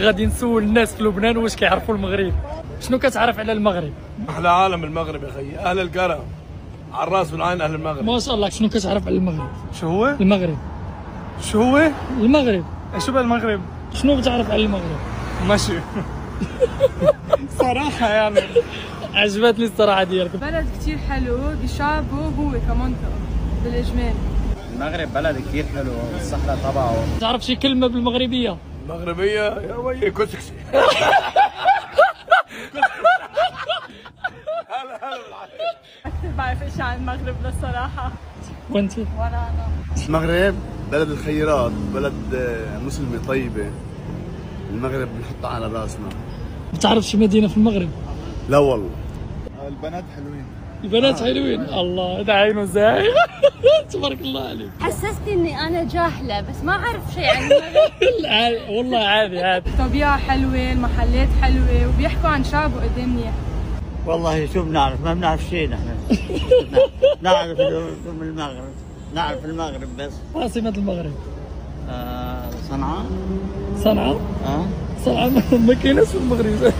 غادي نسول الناس في لبنان واش كيعرفوا المغرب. شنو كتعرف على المغرب؟ احلى عالم المغرب يا اخي، اهل الكرم على الراس والعين اهل المغرب. ما شاء الله. شنو كتعرف على المغرب؟ شو هو؟ المغرب. شو هو؟ المغرب. شو بالمغرب؟ شنو بتعرف على المغرب؟ ماشي. صراحة يعني عجبتني الصراحة ديالك. بلد كتير حلو بشعبه هو كمنطقة بالإجمال. المغرب بلد كتير حلو، الصحراء تبعه. تعرف شي كلمة بالمغربية؟ مغربية يا وي كسكسي. ما بعرف شيء عن المغرب للصراحة. وانت؟ ولا أنا. المغرب بلد الخيرات، بلد مسلمة طيبة. المغرب بنحطها على راسنا. بتعرف شي مدينة في المغرب؟ لا والله. البنات حلوين. البنات حلوين. الله ده عينه زايغ. تبارك الله عليك. حسستني اني انا جاهله بس ما اعرف شيء عن المغرب. والله عادي عادي. الطبيعة حلوة، المحلات حلوة، وبيحكوا عن شعبه قد ايه منيح. والله شو بنعرف؟ ما بنعرف شيء نحن. نعرف من المغرب، نعرف المغرب بس. عاصمة المغرب؟ صنعاء. صنعاء؟ صنعاء ما كايناش في المغرب.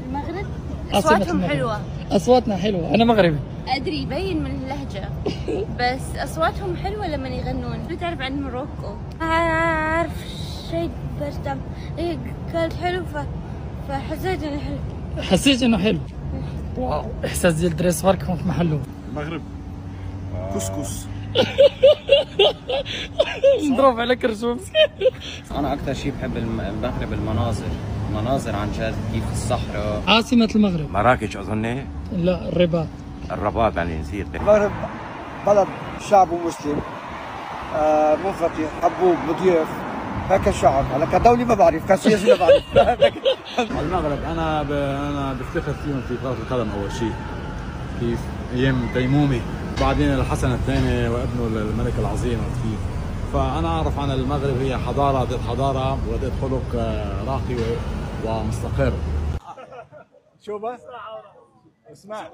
المغرب اصواتهم حلوه. اصواتنا حلوه. انا مغربي. ادري يبين من اللهجه بس اصواتهم حلوه لما يغنون. شو تعرف عن موروكو؟ اعرف شيء بس هي قالت حلو فحسيت انه حلو. حسيت انه حلو. واو، احساس ديال الدراري الصغار كيكون في محله. المغرب كسكس. نضرب على كرشوم. انا اكثر شيء بحب المغرب المناظر عن جد، كيف الصحراء. عاصمة المغرب؟ مراكش أظني. لا، الرباط. الرباط يعني نسيت. المغرب بلد شعبه مسلم، منفتح، حبوب، مضيف، هيك الشعب. هلا كدولة ما بعرف، كسياسي ما بعرف. المغرب انا بفتخر فيهم في كرة القدم اول شيء، كيف ايام تيمومي، بعدين الحسن الثاني وابنه الملك العظيم كيف. فانا اعرف عن المغرب هي حضاره ذات حضاره وذات خلق راقي ومستقر. شو بس؟ اسمع،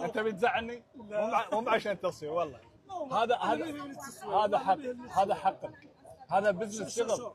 انت بتزعلني؟ مو عشان تصفي والله. هذا حق، هذا حقك، هذا بزنس شغل.